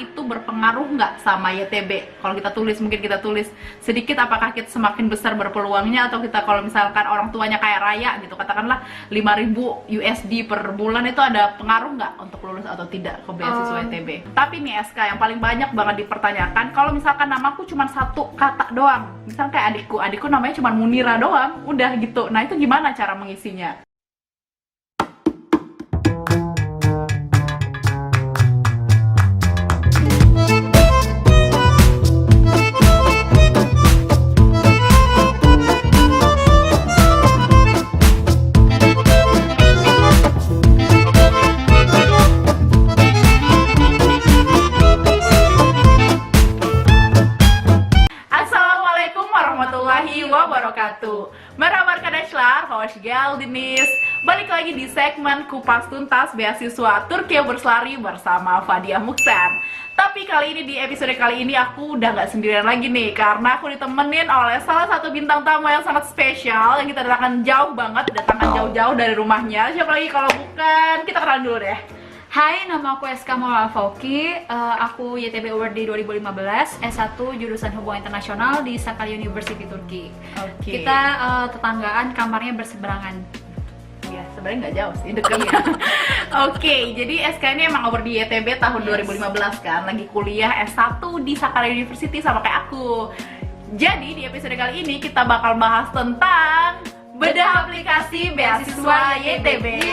itu berpengaruh nggak sama YTB? Kalau kita tulis, mungkin kita tulis sedikit, apakah kita semakin besar berpeluangnya, atau kita kalau misalkan orang tuanya kayak raya gitu, katakanlah 5.000 USD per bulan, itu ada pengaruh nggak untuk lulus atau tidak ke beasiswa YTB? Tapi nih SK, yang paling banyak banget dipertanyakan, kalau misalkan namaku cuma satu kata doang, misalkan kayak adikku namanya cuma Munira doang, udah gitu. Nah itu gimana cara mengisinya? Assalamualaikum warahmatullahi wabarakatuh. Merhaba arkadaşlar, hoş geldiniz. Balik lagi di segmen Kupas Tuntas Beasiswa Turki Berselari bersama Fadia Muksan. Tapi kali ini, di episode kali ini, aku udah nggak sendirian lagi nih, karena aku ditemenin oleh salah satu bintang tamu yang sangat spesial, yang kita datangkan jauh banget, jauh-jauh dari rumahnya. Siapa lagi kalau bukan, kita kenalan dulu deh. Hai, nama aku SK Maula Fauki. Aku YTB Award di 2015, S1 jurusan Hubungan Internasional di Sakarya University Turki. Oke. Kita tetanggaan, kamarnya berseberangan. Ya, sebenarnya nggak jauh sih, deket. Oke, jadi SK ini emang award di YTB tahun 2015 kan, lagi kuliah S1 di Sakarya University sama kayak aku. Jadi di episode kali ini kita bakal bahas tentang bedah aplikasi beasiswa YTB.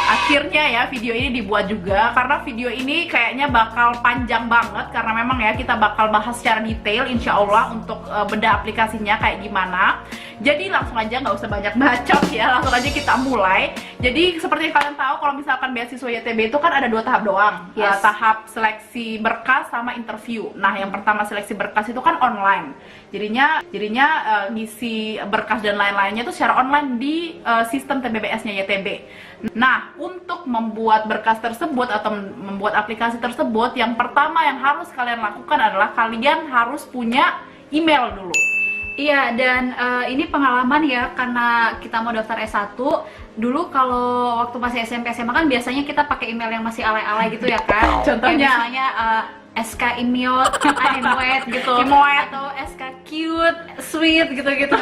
Akhirnya ya video ini dibuat juga, karena video ini kayaknya bakal panjang banget, karena memang ya kita bakal bahas secara detail insya Allah untuk bedah aplikasinya kayak gimana. Jadi langsung aja, nggak usah banyak bacot ya, langsung aja kita mulai. Jadi seperti yang kalian tahu, kalau misalkan beasiswa YTB itu kan ada 2 tahap doang. Yes. Tahap seleksi berkas sama interview. Nah yang pertama seleksi berkas itu kan online. Jadinya ngisi berkas dan lain-lainnya itu secara online di sistem TBBS-nya YTB. Nah, untuk membuat berkas tersebut atau membuat aplikasi tersebut, yang pertama yang harus kalian lakukan adalah kalian harus punya email dulu. Iya, dan ini pengalaman ya, karena kita mau daftar S1. Dulu kalau waktu masih SMP SMA kan biasanya kita pakai email yang masih alay-alay gitu ya kan. Contohnya? Kayak misalnya SK Imiot, Imoet gitu, Imoet. atau SK Cute, Sweet gitu-gitu.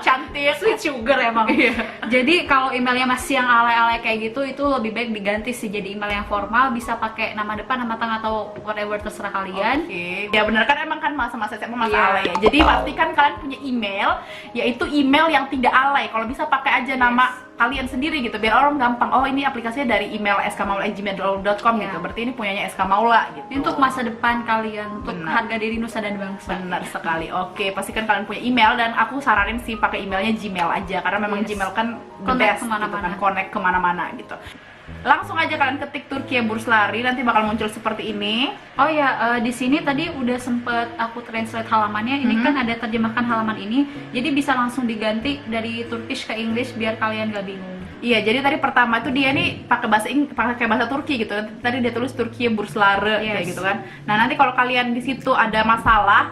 Cantik, Sweet sugar emang. Iya. Jadi kalau emailnya masih yang alay-alay kayak gitu, itu lebih baik diganti sih jadi email yang formal, bisa pakai nama depan, nama tengah, atau whatever terserah kalian. Oke. Ya benar kan, emang kan masa-masa SMA masa Iya. alay ya. Jadi pastikan kalian punya email, yaitu email yang tidak alay. Kalau bisa pakai aja nama kalian sendiri gitu, biar orang gampang. Oh, ini aplikasinya dari email skmaula@gmail.com Iya. gitu. Berarti ini punyanya SK Maula gitu. Ini untuk masa depan kalian, untuk Benar. harga diri nusa dan bangsa. Benar sekali. Oke, pastikan kalian punya email, dan aku saranin sih pakai emailnya Gmail aja, karena memang Yes. Gmail kan the Connect best gitu kemana-mana. kan, connect kemana-mana gitu. Langsung aja kalian ketik Turki Berselari, nanti bakal muncul seperti ini. Oh ya, di sini tadi udah sempet aku translate halamannya. Ini kan ada terjemahkan halaman ini, jadi bisa langsung diganti dari Turkish ke English biar kalian gak bingung. Iya, jadi tadi pertama itu dia nih pakai bahasa Turki gitu. Tadi dia tulis Turki Berselari kayak Yes. gitu kan. Nah, nanti kalau kalian di situ ada masalah,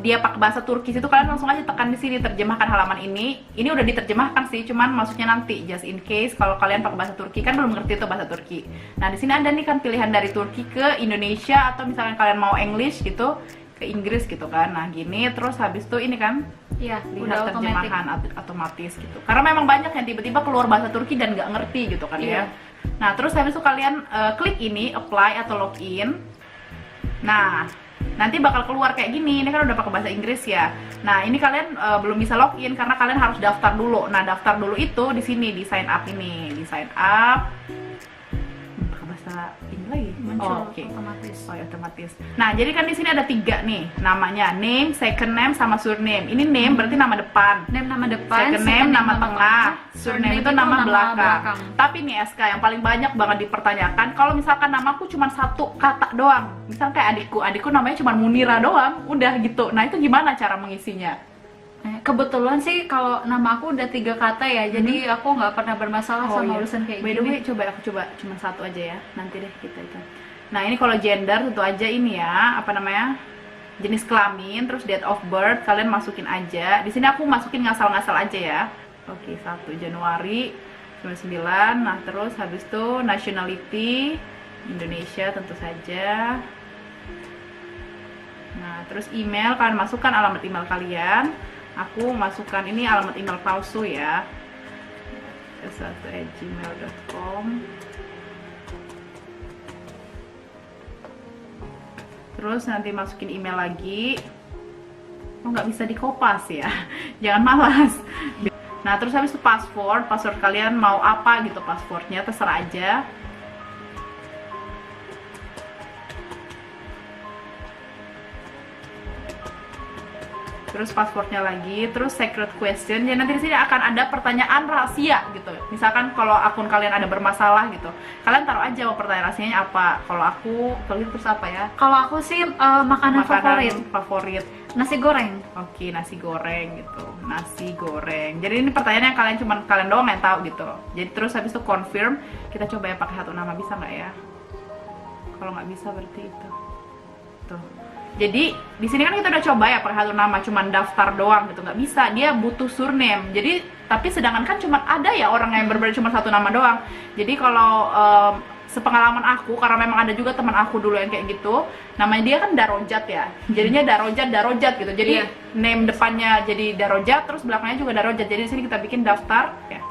dia pakai bahasa Turki situ, kalian langsung aja tekan di sini terjemahkan halaman ini. Ini udah diterjemahkan sih, cuman maksudnya nanti just in case kalau kalian pakai bahasa Turki kan belum ngerti tuh bahasa Turki. Nah, di sini ada nih kan pilihan dari Turki ke Indonesia, atau misalkan kalian mau English gitu ke Inggris gitu kan. Nah, gini terus habis itu ini kan Iya, lihat udah otomatis. terjemahan otomatis gitu. Karena memang banyak yang tiba-tiba keluar bahasa Turki dan nggak ngerti gitu kan Iya. ya. Nah, terus habis itu kalian klik ini apply atau login. Nah, nanti bakal keluar kayak gini. Ini kan udah pakai bahasa Inggris ya. Nah, ini kalian belum bisa login karena kalian harus daftar dulu. Nah, daftar dulu itu di sini, di sign up ini, di sign up. Pakai bahasa Inggris lagi. Muncul Oh, oke. otomatis. Oh ya, otomatis. Nah, jadi kan di sini ada 3 nih namanya, name, second name, sama surname. Ini name berarti nama depan. Name nama depan, Second name nama tengah, surname itu nama belakang. Tapi nih SK, yang paling banyak banget dipertanyakan, kalau misalkan namaku cuma satu kata doang, misal kayak adikku namanya cuma Munira doang, udah gitu. Nah itu gimana cara mengisinya? Kebetulan sih kalau nama aku udah 3 kata ya, jadi aku nggak pernah bermasalah sama urusan kayak By the gini. way, aku coba cuma satu aja ya, nanti deh kita itu. Nah ini kalau gender tentu aja ini ya, apa namanya, jenis kelamin, terus date of birth kalian masukin aja. Di sini aku masukin ngasal-ngasal aja ya. Oke, 1 Januari 99. Nah terus habis itu nationality, Indonesia tentu saja. Nah, terus email, kalian masukkan alamat email kalian. Aku masukkan ini alamat email palsu ya, s1@gmail.com. Terus nanti masukin email lagi. Oh, nggak bisa dikopas ya, jangan malas. Nah, terus habis itu password kalian mau apa gitu, passwordnya terserah aja. Terus passwordnya lagi, terus secret question. Ya nanti di sini akan ada pertanyaan rahasia gitu. Misalkan kalau akun kalian ada bermasalah gitu, kalian taruh aja mau pertanyaan rahasianya apa. Kalau gitu terus apa ya? Kalau aku sih makanan favorit. Nasi goreng. Oke, nasi goreng gitu. Nasi goreng. Jadi ini pertanyaan yang kalian doang yang tahu gitu. Jadi terus habis itu confirm, kita coba ya pakai satu nama, bisa nggak ya? Kalau nggak bisa berarti itu. Tuh. Jadi di sini kan kita udah coba ya pakai satu nama, cuman daftar doang gitu, nggak bisa, dia butuh surname. Jadi tapi sedangkan kan cuma ada ya orang yang berbeda cuma satu nama doang. Jadi kalau sepengalaman aku, karena memang ada juga teman aku dulu yang kayak gitu, namanya dia kan Darojat ya, jadinya Darojat gitu. Jadi name depannya jadi Darojat, terus belakangnya juga Darojat. Jadi di sini kita bikin daftar ya.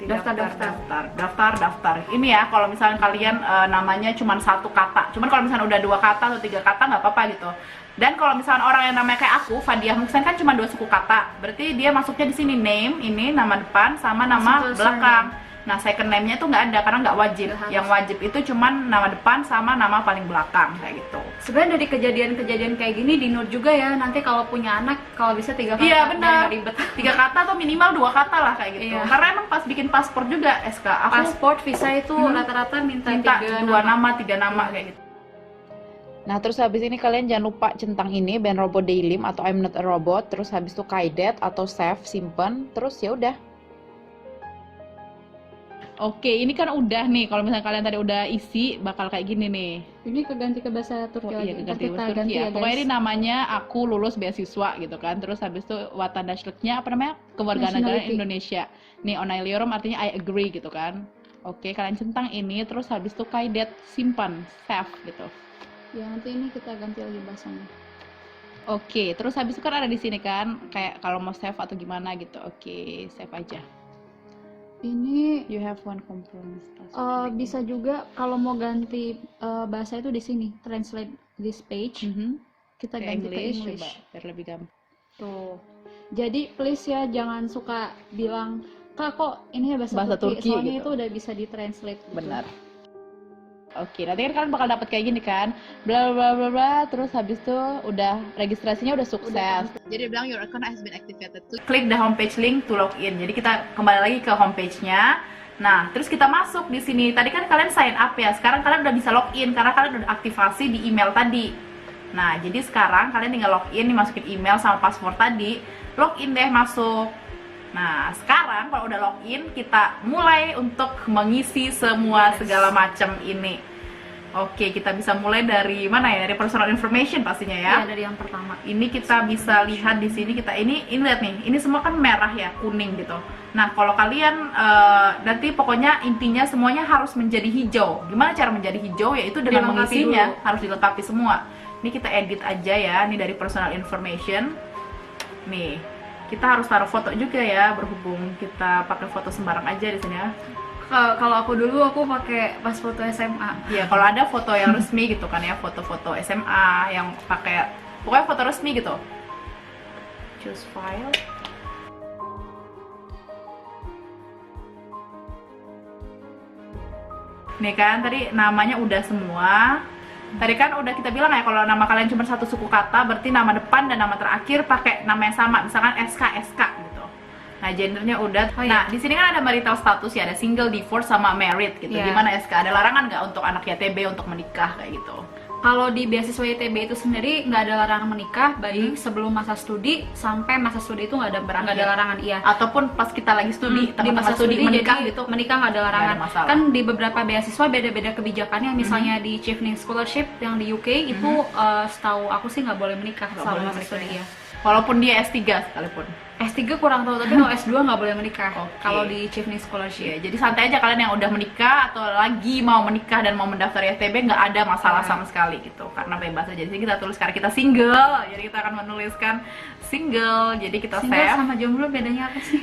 Daftar. Ini ya kalau misalnya kalian namanya cuma satu kata. Cuman kalau misalnya udah 2 kata atau 3 kata nggak apa-apa gitu. Dan kalau misalnya orang yang namanya kayak aku, Fadiah Muksan kan cuma 2 suku kata. Berarti dia masuknya di sini name, ini nama depan sama nama belakang. Nah, second name-nya itu nggak ada karena nggak wajib. Yang wajib itu cuman nama depan sama nama paling belakang kayak gitu. Sebenarnya dari kejadian-kejadian kayak gini di note juga ya, nanti kalau punya anak kalau bisa 3 kata. Iya benar. Ribet. 3 kata atau minimal 2 kata lah kayak gitu. Iya. Karena emang pas bikin paspor juga SK aku Pasport, visa itu rata-rata minta 2 nama, 3 nama kayak gitu. Nah, terus habis ini kalian jangan lupa centang ini Ben Robot Dailim atau I'm Not a Robot, terus habis itu Kaidet atau save, simpen, terus ya udah. Oke, ini kan udah nih. Kalau misalnya kalian tadi udah isi, bakal kayak gini nih. Ini keganti ke bahasa Turki Iya, lagi. keganti Kita bahasa ganti Turki ya. ya, Pokoknya guys. ini namanya aku lulus beasiswa gitu kan. Terus habis itu watandaşlıknya apa namanya? Kewarganegaraan Nationality. Indonesia. Nih onaylıyorum artinya I agree gitu kan. Oke, kalian centang ini, terus habis itu kaidet, simpan, save gitu. Ya, nanti ini kita ganti lagi bahasanya. Oke, terus habis itu kan ada di sini kan, kayak kalau mau save atau gimana gitu. Oke, save aja. Ini You have one compromise. bisa juga kalau mau ganti bahasa itu di sini, translate this page. Kita Ke ganti ke English, English. coba biar lebih gampang. Tuh. Jadi please ya jangan suka bilang, "Kak, kok ini bahasa Turki?" Soalnya gitu. itu udah bisa ditranslate gitu. Benar. Oke, nanti kan kalian bakal dapat kayak gini kan, bla bla bla bla, terus habis itu udah registrasinya udah sukses. Jadi dia bilang your account has been activated. Klik the homepage link to login. Jadi kita kembali lagi ke homepage-nya. Nah, terus kita masuk di sini. Tadi kan kalian sign up ya. Sekarang kalian udah bisa login karena kalian udah aktivasi di email tadi. Nah, jadi sekarang kalian tinggal login, dimasukin email sama password tadi, login deh masuk. Nah, sekarang kalau udah login, kita mulai untuk mengisi semua segala macam ini. Oke, kita bisa mulai dari mana ya? Dari personal information pastinya ya. Iya, dari yang pertama. Ini kita bisa lihat di sini, ini lihat nih, ini semua kan merah ya, kuning gitu. Nah, kalau kalian nanti pokoknya intinya semuanya harus menjadi hijau. Gimana cara menjadi hijau? Yaitu dengan Dilengkapi mengisinya dulu. harus dilengkapi semua. Ini kita edit aja ya, ini dari personal information. Nih, kita harus taruh foto juga ya, berhubung kita pakai foto sembarang aja di sini ya. Kalau aku dulu aku pakai pas foto SMA. Iya, kalau ada foto yang resmi gitu kan ya, foto-foto SMA yang pakai pokoknya foto resmi gitu. Choose file. Nih kan tadi namanya udah semua. Tadi kan udah kita bilang ya kalau nama kalian cuma satu suku kata, berarti nama depan dan nama terakhir pakai nama yang sama, misalkan SK gitu. Nah, gendernya udah. Oh, iya. Nah, di sini kan ada marital status ya, ada single, divorce sama married gitu. Iya. Gimana SK? Ada larangan nggak untuk anak YTB untuk menikah kayak gitu? Kalau di beasiswa ITB itu sendiri nggak ada larangan menikah, baik sebelum masa studi sampai masa studi itu nggak ada larangan, iya. Ataupun pas kita lagi studi, Di tengah-tengah masa studi menikah jadi gitu. menikah nggak ada larangan. Nggak ada masalah. Kan di beberapa beasiswa beda-beda kebijakannya, misalnya di Chevening Scholarship yang di UK itu setahu aku sih nggak boleh menikah Nggak selama boleh masa menikah studi ya. ya. Walaupun dia S3 sekalipun. S3 kurang tahu, tapi kalau S2 nggak boleh menikah. Oke. Kalau di Chevening Iya, Scholarship. jadi santai aja kalian yang udah menikah atau lagi mau menikah dan mau mendaftar ITB, nggak ada masalah sama sekali gitu, karena bebas aja. Jadi kita tulis karena kita single, jadi kita akan menuliskan single, jadi kita Single save. sama jomblo bedanya apa sih?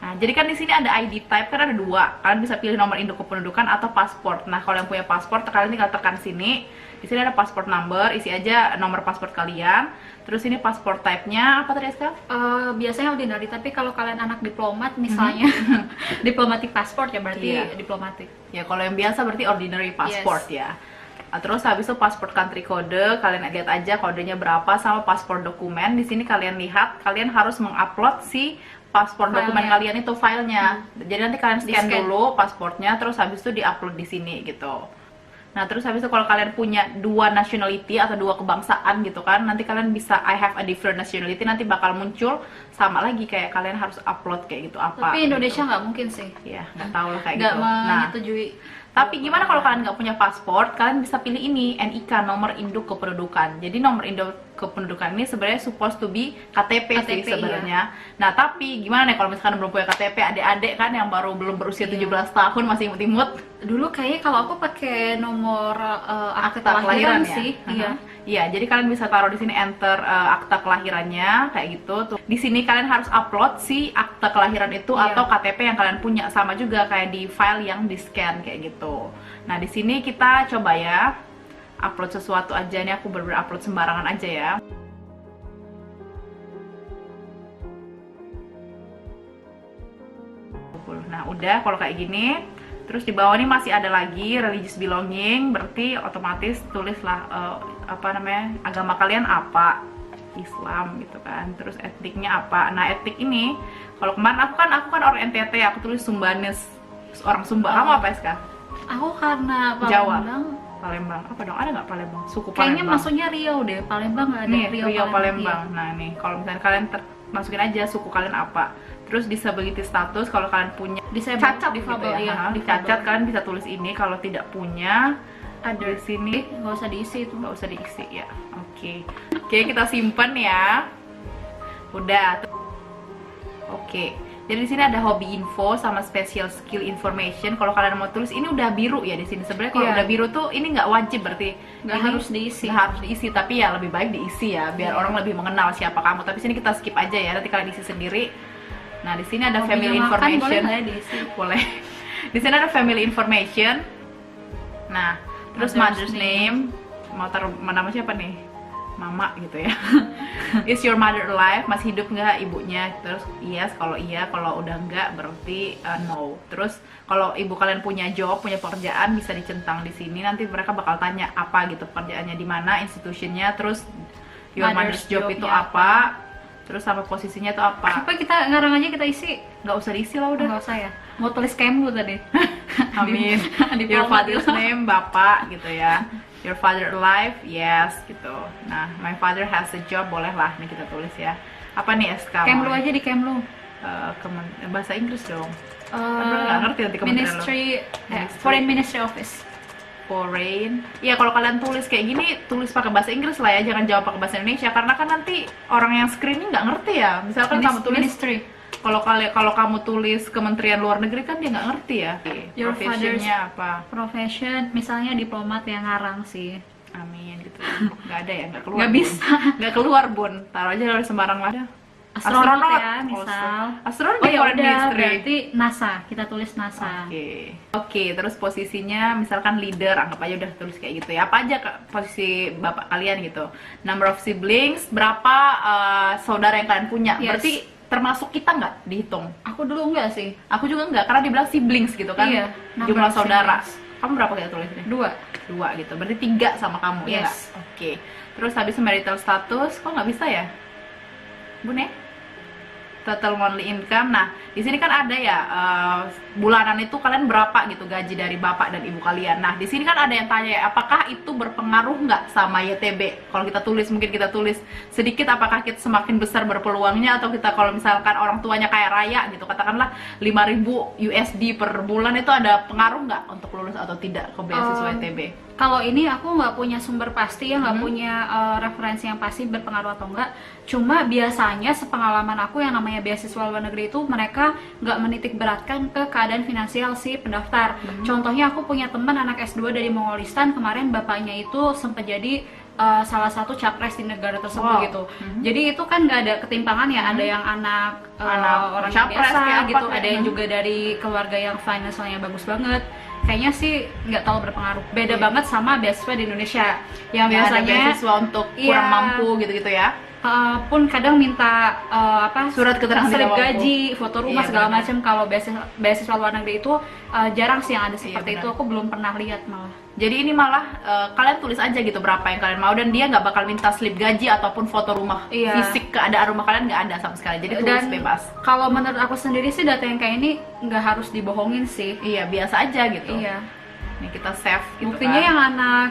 Nah, jadi kan di sini ada ID type, kan ada dua. Kalian bisa pilih nomor induk kependudukan atau paspor. Nah, kalau yang punya paspor, kalian tinggal tekan sini. Di sini ada passport number, isi aja nomor paspor kalian. Terus ini paspor type-nya apa tadi, Ska? Biasanya ordinary, tapi kalau kalian anak diplomat misalnya, diplomatic passport ya berarti Iya. diplomatic. Ya, kalau yang biasa berarti ordinary passport ya. Nah, terus habis itu pasport country code, kalian lihat aja kodenya berapa, sama paspor dokumen. Di sini kalian lihat, kalian harus mengupload si paspor dokumen Filenya. kalian itu filenya. Jadi nanti kalian scan Di-scan. dulu pasportnya, terus habis itu diupload di sini gitu. Nah, terus habis itu kalau kalian punya dua nationality atau dua kebangsaan gitu kan, nanti kalian bisa I have a different nationality, nanti bakal muncul sama lagi kayak kalian harus upload kayak gitu apa. Tapi Indonesia gitu. nggak mungkin sih, Ya, nggak tahu lah kayak nggak gitu. Nah, menyetujui. tapi gimana kalau kalian nggak punya paspor? Kalian bisa pilih ini, NIK, nomor induk kependudukan. Jadi nomor induk kependudukan ini sebenarnya supposed to be KTP, sih KTP, sebenarnya. Nah, tapi gimana nih kalau misalkan belum punya KTP, adik-adik kan yang baru belum berusia 17 tahun masih imut-imut. Dulu kayaknya kalau aku pakai nomor akte Akta kelahiran ya? sih, iya. Iya, jadi kalian bisa taruh di sini enter akta kelahirannya kayak gitu. Tuh. Di sini kalian harus upload si akta kelahiran itu Iya. atau KTP yang kalian punya, sama juga kayak di file yang di scan kayak gitu. Nah, di sini kita coba ya upload sesuatu aja. Ini aku bener-bener upload sembarangan aja ya. Nah, udah kalau kayak gini. Terus di bawah ini masih ada lagi religious belonging, berarti otomatis tulislah apa namanya, agama kalian apa, Islam gitu kan. Terus etniknya apa. Nah, etnik ini kalau kemarin aku kan orang NTT, aku tulis Sumbanes, orang Sumba. Kamu apa, Ska? Aku karena Jawa. Palembang, Palembang. Apa dong? Ada nggak Palembang? Suku kayaknya Palembang. masuknya Riau deh. Palembang nggak ada. Nih, Riau Palembang. Iya. Nah, nih kalau misalnya kalian masukin aja suku kalian apa. Terus disability status, kalau kalian punya Disable, cacat difabel, gitu ya. iya, Dicacat difabel. kalian bisa tulis ini. Kalau tidak punya, ada di sini Nggak usah diisi itu. nggak usah diisi ya. Oke, kita simpen ya. Udah. Oke. Jadi di sini ada hobi info sama special skill information. Kalau kalian mau tulis ini udah biru ya di sini. Sebenarnya kalau Iya. udah biru tuh ini nggak wajib, berarti Nggak ini harus diisi. nggak harus diisi, tapi ya lebih baik diisi ya biar orang lebih mengenal siapa kamu. Tapi sini kita skip aja ya, nanti kalian isi sendiri. Nah, di sini ada Hobinya family makan, information. boleh nggak ya diisi? Boleh. Di sini ada family information. Nah, terus Mother's mother's name. Mau taruh nama siapa nih? Mama gitu ya. Is your mother alive? Masih hidup nggak ibunya? Terus yes, kalau iya, kalau udah nggak berarti no. Terus kalau ibu kalian punya job, punya pekerjaan, bisa dicentang di sini. Nanti mereka bakal tanya apa gitu pekerjaannya di mana, institutionnya, terus your mother's job itu jobnya apa, terus sama posisinya itu apa. Apa kita ngarang aja kita isi? Nggak usah diisi lah udah. Nggak usah ya. Mau tulis Kemlu tadi. Amin. Di Your format father's itu. name, bapak gitu ya. Your father alive, yes gitu. Nah, my father has a job, boleh lah nih kita tulis ya. Apa nih SK? Kemlu aja di Kemlu. Bahasa Inggris dong. Bener nggak ngerti nanti kementerian lo. Ministry, Ministry. Foreign Ministry Office. Foreign. Ya kalau kalian tulis kayak gini, tulis pakai bahasa Inggris lah ya, jangan jawab pakai bahasa Indonesia karena kan nanti orang yang screening nggak ngerti ya. Misalkan kamu tulis Ministry. kalau kamu tulis Kementerian Luar Negeri kan dia nggak ngerti ya. Your Professionnya apa? Profession, misalnya diplomat yang ngarang sih. Amin gitu. Nggak ada ya, nggak keluar. Nggak Bun. bisa. Nggak keluar, Bun. Taruh aja dari sembarang lah. Astronot ya, misal. Astronot Oh di ya Foreign udah, Ministry. berarti NASA. Kita tulis NASA. Oke, terus posisinya misalkan leader, anggap aja udah tulis kayak gitu ya. Apa aja posisi bapak kalian gitu. Number of siblings, berapa saudara yang kalian punya. Yes. Berarti termasuk kita nggak dihitung? Aku dulu enggak sih. Aku juga nggak, karena dibilang siblings gitu kan. Iya, number Jumlah of saudara. siblings. Kamu berapa kita tulis ini? 2. Gitu. Berarti 3 sama kamu, ya nggak? Yes. Oke. Terus habis marital status, kok nggak bisa ya? Bun ya? total monthly income. Nah, di sini kan ada ya bulanan itu kalian berapa gitu gaji dari bapak dan ibu kalian. Nah, di sini kan ada yang tanya ya, apakah itu berpengaruh nggak sama YTB? Kalau kita tulis, mungkin kita tulis sedikit, apakah kita semakin besar berpeluangnya, atau kita kalau misalkan orang tuanya kaya raya gitu, katakanlah 5.000 USD per bulan, itu ada pengaruh nggak untuk lulus atau tidak ke beasiswa YTB? Kalau ini aku nggak punya sumber pasti ya, nggak punya referensi yang pasti berpengaruh atau enggak. Cuma biasanya sepengalaman aku yang namanya beasiswa luar negeri itu mereka nggak menitik beratkan ke keadaan finansial si pendaftar. Contohnya aku punya teman anak S2 dari Mongolistan, kemarin bapaknya itu sempat jadi salah satu capres di negara tersebut gitu. Jadi itu kan nggak ada ketimpangan ya, ada yang anak orang capres biasa kayak gitu, apa, ada yang juga dari keluarga yang financialnya bagus banget. Kayaknya sih nggak terlalu berpengaruh. Beda banget sama beasiswa di Indonesia yang Ya, ada biasanya beasiswa untuk kurang mampu gitu-gitu ya. pun kadang minta Surat keterangan slip tidak mampu. gaji, foto rumah Iya, segala benar. macam. Kalau beasiswa luar negeri itu jarang sih yang ada seperti benar. itu. Aku belum pernah lihat malah. Jadi ini malah kalian tulis aja gitu berapa yang kalian mau, dan dia nggak bakal minta slip gaji ataupun foto rumah. Iya. Fisik keadaan rumah kalian nggak ada sama sekali. Jadi tulis Dan bebas. kalau menurut aku sendiri sih data yang kayak ini nggak harus dibohongin sih. Iya, biasa aja gitu. Iya. Nih kita save gitu. Buktinya kan. yang anak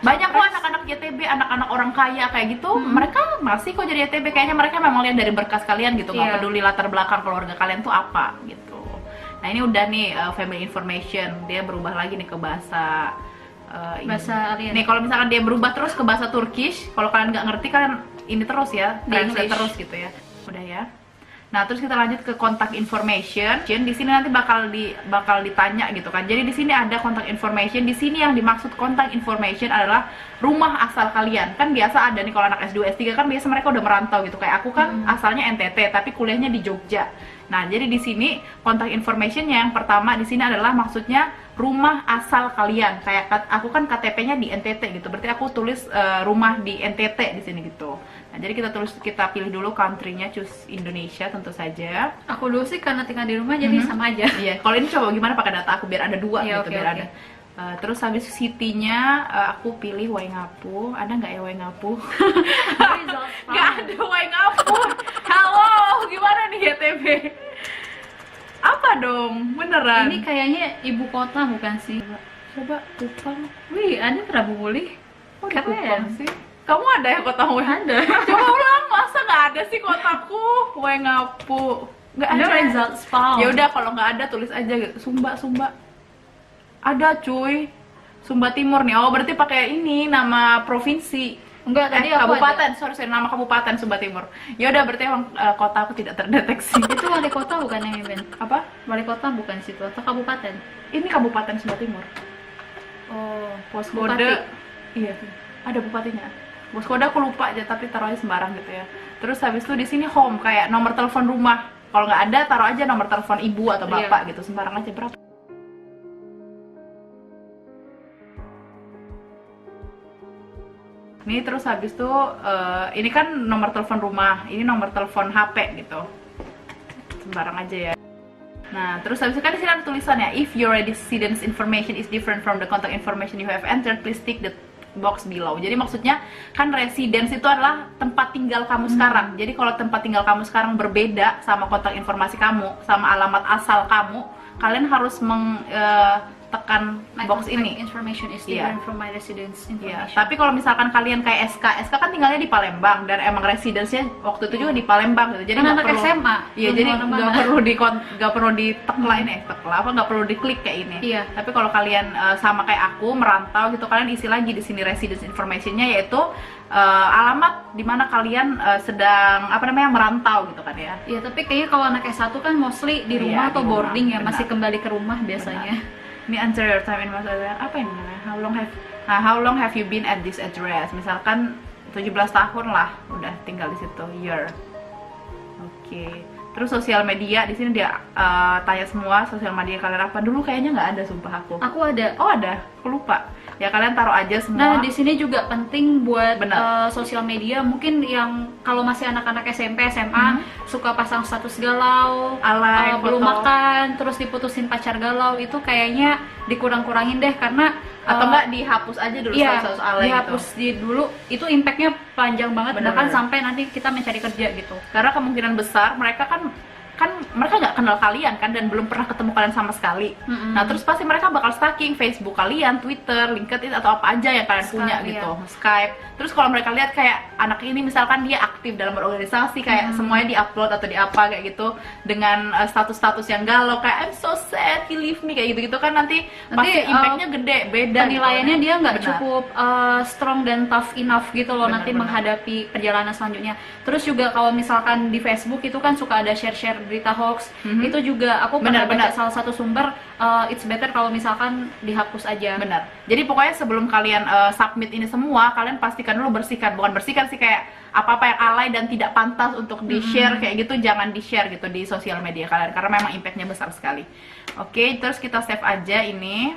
Banyak kok anak-anak YTB, anak-anak orang kaya kayak gitu, mereka masih kok jadi YTB. Kayaknya mereka memang lihat dari berkas kalian gitu, nggak Iya. peduli latar belakang keluarga kalian tuh apa gitu. Nah ini udah nih family information, dia berubah lagi nih ke bahasa ini. bahasa alien. Nih kalau misalkan dia berubah terus ke bahasa Turkish, kalau kalian nggak ngerti kalian ini terus ya, Di translate English. terus gitu ya. Udah ya. Nah, terus kita lanjut ke kontak information. Di sini nanti bakal ditanya gitu kan. Jadi di sini ada kontak information. Di sini yang dimaksud kontak information adalah rumah asal kalian. Kan biasa ada nih kalau anak S2, S3 kan biasa mereka udah merantau gitu. Kayak aku kan asalnya NTT tapi kuliahnya di Jogja. Nah, jadi di sini kontak informationnya yang pertama di sini adalah maksudnya rumah asal kalian. Kayak aku kan KTP-nya di NTT gitu. Berarti aku tulis rumah di NTT di sini gitu. Nah, jadi kita pilih dulu country-nya, choose Indonesia tentu saja. Aku dulu sih karena tinggal di rumah jadi sama aja. Iya, kalau ini coba gimana pakai data aku biar ada dua Iya, gitu, oke, biar oke. ada. Terus habis city-nya aku pilih Waingapu. Ada nggak ya Waingapu? Nggak ada Waingapu. Halo, gimana nih YTB? Apa dong? Beneran? Ini kayaknya ibu kota bukan sih? Coba Kupang. Wih, ada Prabu Muli. Kok di Keren. Kupang sih? Kamu ada ya kota Waingapu? Ada. Coba ulang, masa nggak ada sih kotaku Waingapu? Nggak ada. Ada results found. Ya udah kalau nggak ada tulis aja gitu. Sumba. Ada cuy. Sumba Timur nih. Oh, berarti pakai ini nama provinsi. Enggak, tadi aku kabupaten. Sorry, nama kabupaten Sumba Timur. Ya udah berarti emang kota aku tidak terdeteksi. Itu wali kota bukan yang Ben? Apa? Wali kota bukan situ atau kabupaten? Ini kabupaten Sumba Timur. Oh, Pos Bupati. kode. Iya. Ada bupatinya. Bos kode aku lupa aja tapi taruh aja sembarang gitu ya. Terus habis itu di sini home kayak nomor telepon rumah. Kalau nggak ada taruh aja nomor telepon ibu atau bapak gitu, sembarang aja berapa. Nih terus habis itu ini kan nomor telepon rumah, ini nomor telepon HP gitu. Sembarang aja ya. Nah, terus habis itu kan di sini ada tulisannya, if your residence information is different from the contact information you have entered, please tick the box below. Jadi maksudnya kan residence itu adalah tempat tinggal kamu sekarang. Jadi kalau tempat tinggal kamu sekarang berbeda sama kontak informasi kamu, sama alamat asal kamu, kalian harus tekan My box contact ini. information is Iya. different from my residence Iya, information. tapi kalau misalkan kalian kayak SK kan tinggalnya di Palembang dan emang residence-nya waktu itu juga di Palembang gitu. Jadi Kan nggak anak perlu SMA, Iya, belum jadi kemana-mana. nggak perlu diteklain nggak perlu diklik kayak ini. Iya. Tapi kalau kalian sama kayak aku merantau gitu, kalian isi lagi di sini residence information-nya, yaitu alamat di mana kalian sedang merantau gitu kan ya. Iya, tapi kayaknya kalau anak S1 kan mostly di Iya, rumah di atau rumah, boarding ya, benar. masih kembali ke rumah biasanya. Ini enter your time in Malaysia. Apa ini namanya? How long have you been at this address? Misalkan 17 tahun lah udah tinggal di situ, year. Oke. Terus sosial media di sini dia tanya semua sosial media kalian apa. Dulu kayaknya nggak ada, sumpah aku. Aku ada. Oh ada, aku lupa. Ya kalian taruh aja semua. Nah, di sini juga penting buat Benar. sosial media. Mungkin yang kalau masih anak-anak SMP, SMA suka pasang status galau, Alay, belum foto. makan, terus diputusin pacar galau, itu kayaknya dikurang-kurangin deh, karena Atau enggak dihapus aja dulu iya, status alay dihapus gitu. di dulu. Itu impactnya panjang banget, bahkan Bener-bener. sampai nanti kita mencari kerja gitu. Karena kemungkinan besar mereka kan mereka nggak kenal kalian kan, dan belum pernah ketemu kalian sama sekali. Mm-mm. Nah terus pasti mereka bakal stalking Facebook kalian, Twitter, LinkedIn, atau apa aja yang kalian punya Skype, gitu, iya. Skype. Terus kalau mereka lihat kayak anak ini misalkan dia aktif dalam berorganisasi, kayak semuanya diupload atau di apa kayak gitu, dengan status-status yang galau kayak I'm so sad, he leave me, kayak gitu-gitu kan, nanti pasti impactnya gede, beda. Penilaiannya gitu. dia nggak Benar. cukup strong dan tough enough gitu loh, nanti Benar-benar. menghadapi perjalanan selanjutnya. Terus juga kalau misalkan di Facebook itu kan suka ada share-share berita hoax, itu juga aku pernah Benar-benar. baca salah satu sumber, it's better kalau misalkan dihapus aja. Benar. Jadi pokoknya sebelum kalian submit ini semua, kalian pastikan dulu bersihkan. Bukan bersihkan sih, kayak apa-apa yang alay dan tidak pantas untuk di-share kayak gitu, jangan di-share gitu di sosial media kalian, karena memang impactnya besar sekali. Oke, terus kita save aja ini.